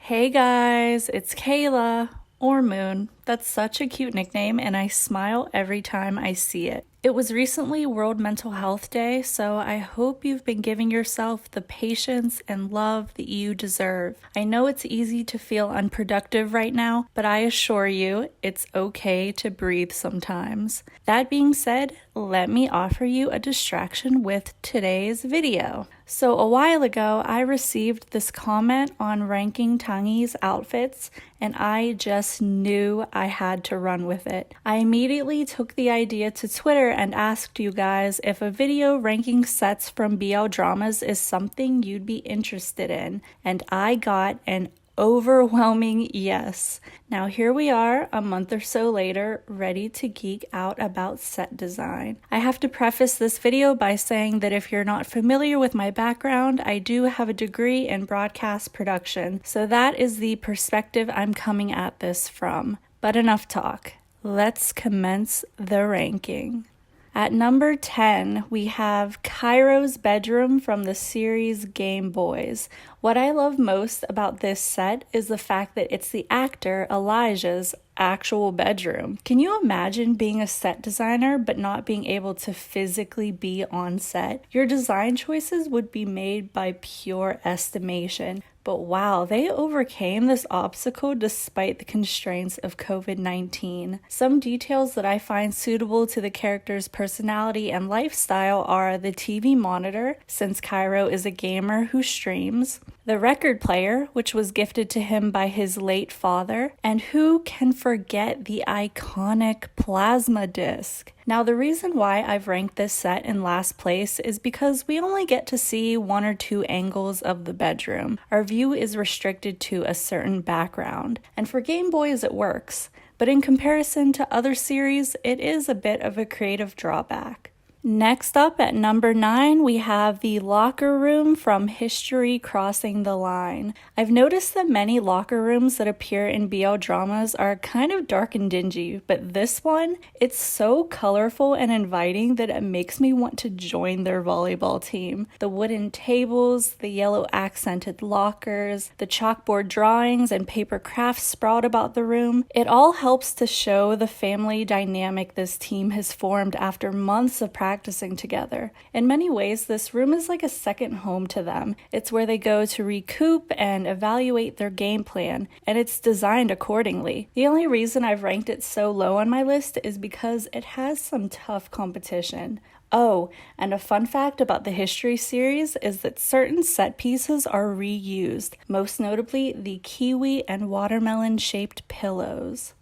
Hey guys, it's Kayla, or Moon. That's such a cute nickname, and I smile every time I see it. It was recently World Mental Health Day, so I hope you've been giving yourself the patience and love that you deserve. I know it's easy to feel unproductive right now, but I assure you, it's okay to breathe sometimes. That being said, let me offer you a distraction with today's video. So a while ago, I received this comment on ranking Tangi's outfits, and I just knew I had to run with it. I immediately took the idea to Twitter and asked you guys if a video ranking sets from BL dramas is something you'd be interested in, and I got an overwhelming yes. Now here we are, a month or so later, ready to geek out about set design. I have to preface this video by saying that if you're not familiar with my background, I do have a degree in broadcast production, so that is the perspective I'm coming at this from. But enough talk. Let's commence the ranking. At number 10, we have Cairo's bedroom from the series Game Boys. What I love most about this set is the fact that it's the actor Elijah's actual bedroom. Can you imagine being a set designer but not being able to physically be on set? Your design choices would be made by pure estimation. But wow, they overcame this obstacle despite the constraints of COVID-19. Some details that I find suitable to the character's personality and lifestyle are the TV monitor, since Cairo is a gamer who streams, the record player, which was gifted to him by his late father, and who can forget the iconic plasma disc? Now, the reason why I've ranked this set in last place is because we only get to see one or two angles of the bedroom. Our view is restricted to a certain background, and for Game Boys it works, but in comparison to other series, it is a bit of a creative drawback. Next up at number 9, we have the locker room from History Crossing the Line. I've noticed that many locker rooms that appear in BL dramas are kind of dark and dingy, but this one, it's so colorful and inviting that it makes me want to join their volleyball team. The wooden tables, the yellow accented lockers, the chalkboard drawings and paper crafts sprout about the room, it all helps to show the family dynamic this team has formed after months of practicing together. In many ways, this room is like a second home to them. It's where they go to recoup and evaluate their game plan, and it's designed accordingly. The only reason I've ranked it so low on my list is because it has some tough competition. Oh, and a fun fact about the History series is that certain set pieces are reused, most notably the kiwi and watermelon-shaped pillows.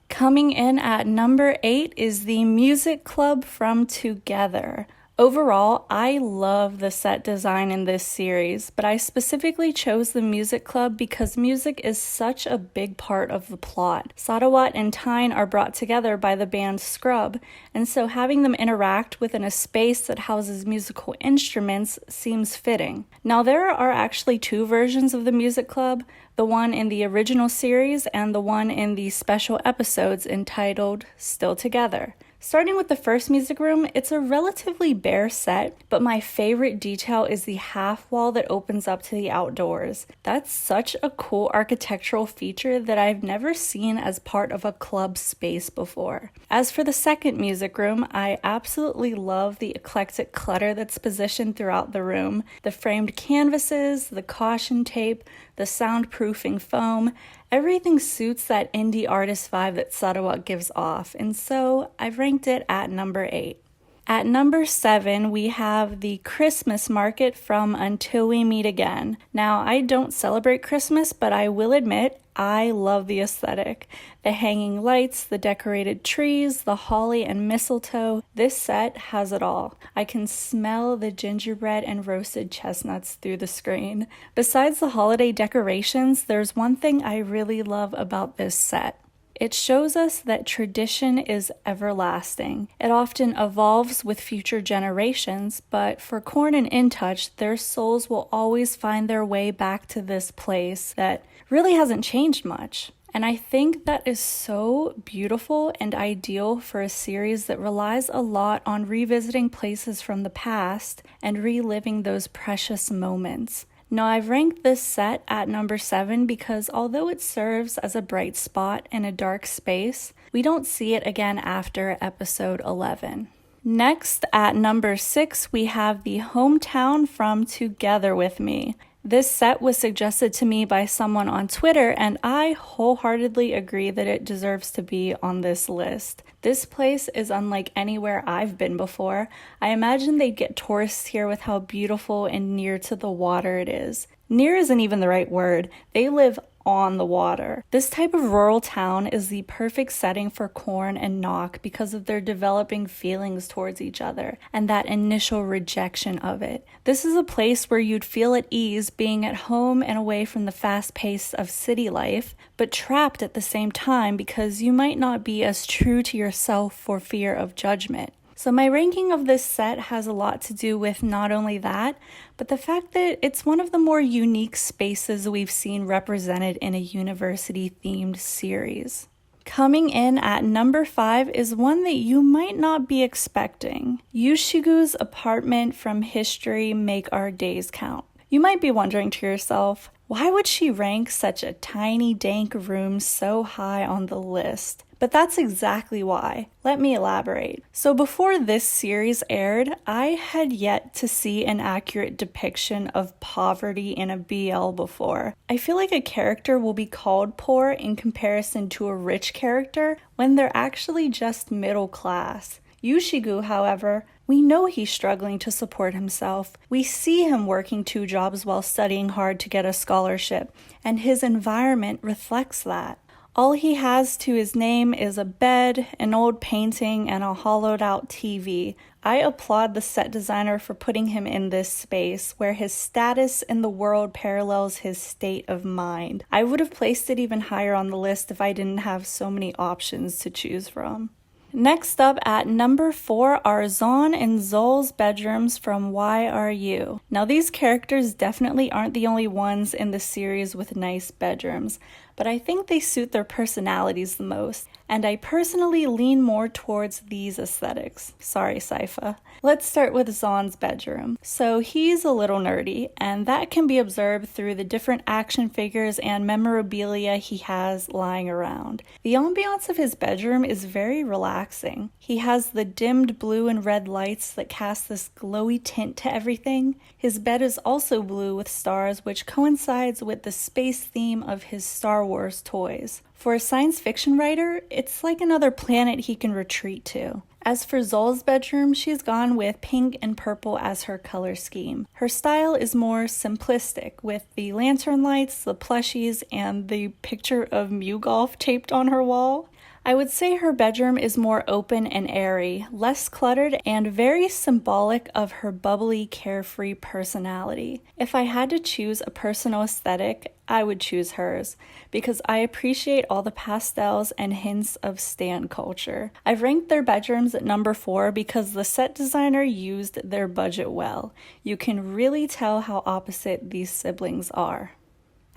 Coming in at number 8 is the Music Club from Together. Overall, I love the set design in this series, but I specifically chose the Music Club because music is such a big part of the plot. Sadawat and Tyne are brought together by the band Scrub, and so having them interact within a space that houses musical instruments seems fitting. Now, there are actually two versions of the Music Club, the one in the original series and the one in the special episodes entitled Still Together. Starting with the first music room, it's a relatively bare set, but my favorite detail is the half wall that opens up to the outdoors. That's such a cool architectural feature that I've never seen as part of a club space before. As for the second music room, I absolutely love the eclectic clutter that's positioned throughout the room. The framed canvases, the caution tape, the soundproofing foam, everything suits that indie artist vibe that Sadawat gives off, and so I've ranked it at number 8. At number 7, we have the Christmas market from Until We Meet Again. Now, I don't celebrate Christmas, but I will admit I love the aesthetic. The hanging lights, the decorated trees, the holly and mistletoe. This set has it all. I can smell the gingerbread and roasted chestnuts through the screen. Besides the holiday decorations, there's one thing I really love about this set. It shows us that tradition is everlasting. It often evolves with future generations, but for Korn and In Touch, their souls will always find their way back to this place that really hasn't changed much. And I think that is so beautiful and ideal for a series that relies a lot on revisiting places from the past and reliving those precious moments. Now, I've ranked this set at number 7 because although it serves as a bright spot in a dark space, we don't see it again after episode 11. Next, at number 6, we have the hometown from Together With Me. This set was suggested to me by someone on Twitter, and I wholeheartedly agree that it deserves to be on this list. This place is unlike anywhere I've been before. I imagine they'd get tourists here with how beautiful and near to the water it is. Near isn't even the right word. They live on the water. This type of rural town is the perfect setting for Korn and Knock because of their developing feelings towards each other and that initial rejection of it. This is a place where you'd feel at ease being at home and away from the fast pace of city life, but trapped at the same time because you might not be as true to yourself for fear of judgment. So my ranking of this set has a lot to do with not only that, but the fact that it's one of the more unique spaces we've seen represented in a university-themed series. Coming in at number 5 is one that you might not be expecting. Yushigu's apartment from History Make Our Days Count. You might be wondering to yourself, why would she rank such a tiny dank room so high on the list? But that's exactly why. Let me elaborate. So before this series aired, I had yet to see an accurate depiction of poverty in a BL before. I feel like a character will be called poor in comparison to a rich character when they're actually just middle class. Yushigu, however, we know he's struggling to support himself. We see him working 2 jobs while studying hard to get a scholarship, and his environment reflects that. All he has to his name is a bed, an old painting, and a hollowed-out TV. I applaud the set designer for putting him in this space where his status in the world parallels his state of mind. I would have placed it even higher on the list if I didn't have so many options to choose from. Next up at number 4 are Zon and Zol's bedrooms from Why Are You? Now these characters definitely aren't the only ones in the series with nice bedrooms, but I think they suit their personalities the most, and I personally lean more towards these aesthetics. Sorry, Sypha. Let's start with Zon's bedroom. So he's a little nerdy, and that can be observed through the different action figures and memorabilia he has lying around. The ambiance of his bedroom is very relaxing. He has the dimmed blue and red lights that cast this glowy tint to everything. His bed is also blue with stars, which coincides with the space theme of his Star Wars toys. For a science fiction writer, it's like another planet he can retreat to. As for Zol's bedroom, she's gone with pink and purple as her color scheme. Her style is more simplistic, with the lantern lights, the plushies, and the picture of Mew Golf taped on her wall. I would say her bedroom is more open and airy, less cluttered, and very symbolic of her bubbly, carefree personality. If I had to choose a personal aesthetic, I would choose hers, because I appreciate all the pastels and hints of stan culture. I've ranked their bedrooms at number 4 because the set designer used their budget well. You can really tell how opposite these siblings are.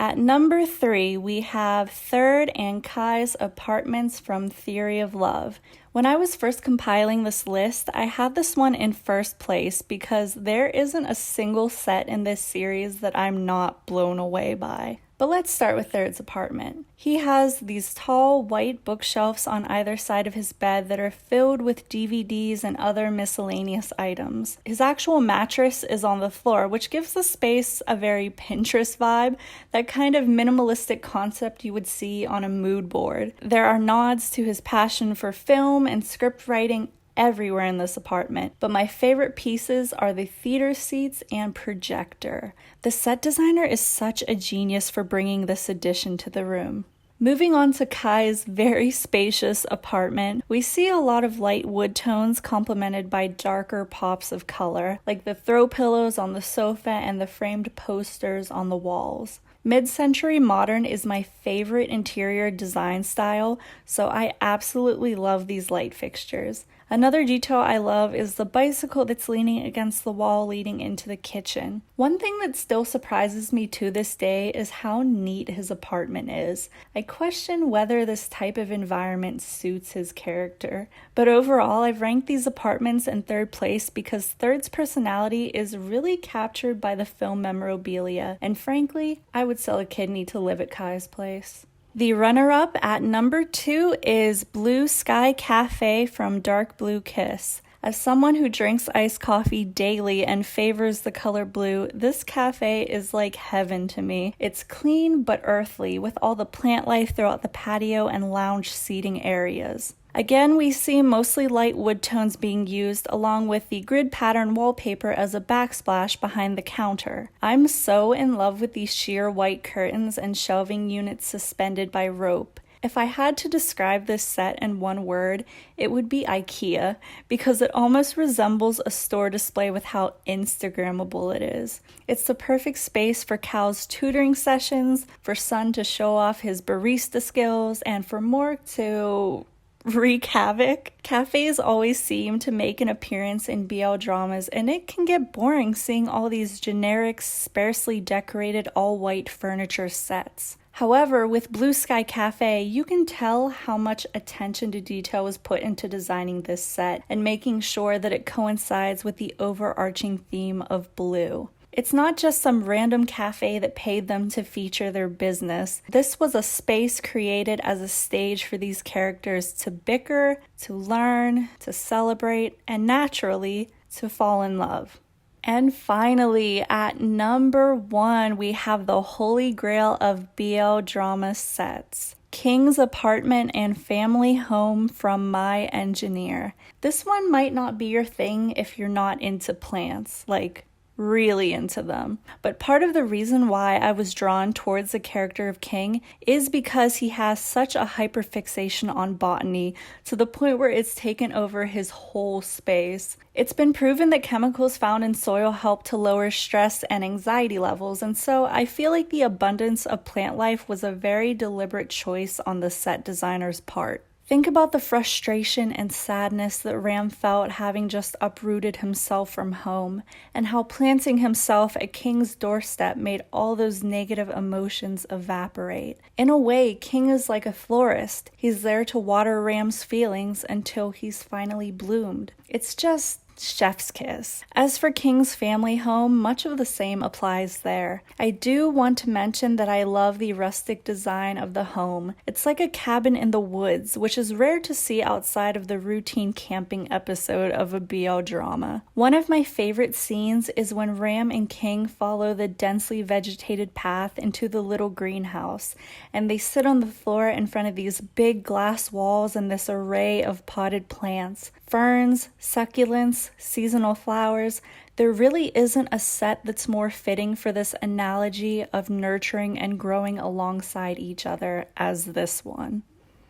At number 3, we have Third and Khai's apartments from Theory of Love. When I was first compiling this list, I had this one in first place because there isn't a single set in this series that I'm not blown away by. But let's start with Third's apartment. He has these tall white bookshelves on either side of his bed that are filled with DVDs and other miscellaneous items. His actual mattress is on the floor, which gives the space a very Pinterest vibe, that kind of minimalistic concept you would see on a mood board. There are nods to his passion for film and script writing everywhere in this apartment, but my favorite pieces are the theater seats and projector. The set designer is such a genius for bringing this addition to the room. Moving on to Khai's very spacious apartment, we see a lot of light wood tones complemented by darker pops of color, like the throw pillows on the sofa and the framed posters on the walls. Mid-century modern is my favorite interior design style, so I absolutely love these light fixtures. Another detail I love is the bicycle that's leaning against the wall leading into the kitchen. One thing that still surprises me to this day is how neat his apartment is. I question whether this type of environment suits his character. But overall, I've ranked these apartments in third place because Third's personality is really captured by the film memorabilia, and frankly, I would sell a kidney to live at Khai's place. The runner-up at number 2 is Blue Sky Cafe from Dark Blue Kiss. As someone who drinks iced coffee daily and favors the color blue, this cafe is like heaven to me. It's clean but earthly, with all the plant life throughout the patio and lounge seating areas. Again, we see mostly light wood tones being used, along with the grid pattern wallpaper as a backsplash behind the counter. I'm so in love with these sheer white curtains and shelving units suspended by rope. If I had to describe this set in one word, it would be IKEA, because it almost resembles a store display with how Instagrammable it is. It's the perfect space for Cal's tutoring sessions, for Sun to show off his barista skills, and for Mork to wreak havoc. Cafes always seem to make an appearance in BL dramas, and it can get boring seeing all these generic, sparsely decorated all-white furniture sets. However, with Blue Sky Cafe, you can tell how much attention to detail was put into designing this set and making sure that it coincides with the overarching theme of blue. It's not just some random cafe that paid them to feature their business. This was a space created as a stage for these characters to bicker, to learn, to celebrate, and naturally, to fall in love. And finally, at number 1, we have the holy grail of BL drama sets. King's Apartment and Family Home from My Engineer. This one might not be your thing if you're not into plants, like really into them. But part of the reason why I was drawn towards the character of King is because he has such a hyperfixation on botany to the point where it's taken over his whole space. It's been proven that chemicals found in soil help to lower stress and anxiety levels, and so I feel like the abundance of plant life was a very deliberate choice on the set designer's part. Think about the frustration and sadness that Ram felt having just uprooted himself from home, and how planting himself at King's doorstep made all those negative emotions evaporate. In a way, King is like a florist. He's there to water Ram's feelings until he's finally bloomed. It's just chef's kiss. As for King's family home, much of the same applies there. I do want to mention that I love the rustic design of the home. It's like a cabin in the woods, which is rare to see outside of the routine camping episode of a BL drama. One of my favorite scenes is when Ram and King follow the densely vegetated path into the little greenhouse, and they sit on the floor in front of these big glass walls and this array of potted plants. Ferns, succulents, seasonal flowers. There really isn't a set that's more fitting for this analogy of nurturing and growing alongside each other as this one.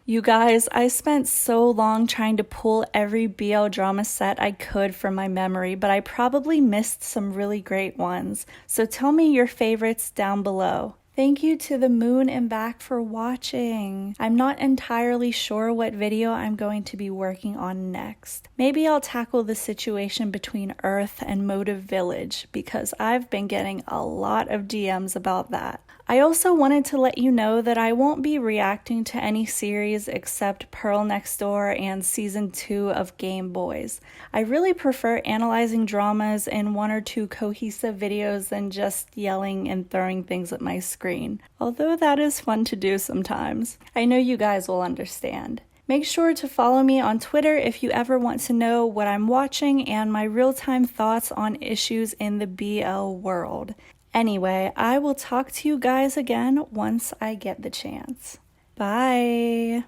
You guys, I spent so long trying to pull every BL drama set I could from my memory, but I probably missed some really great ones. So tell me your favorites down below. Thank you to the moon and back for watching. I'm not entirely sure what video I'm going to be working on next. Maybe I'll tackle the situation between Earth and Motive Village, because I've been getting a lot of DMs about that. I also wanted to let you know that I won't be reacting to any series except Pearl Next Door and Season 2 of Game Boys. I really prefer analyzing dramas in 1 or 2 cohesive videos than just yelling and throwing things at my screen, although that is fun to do sometimes. I know you guys will understand. Make sure to follow me on Twitter if you ever want to know what I'm watching and my real-time thoughts on issues in the BL world. Anyway, I will talk to you guys again once I get the chance. Bye!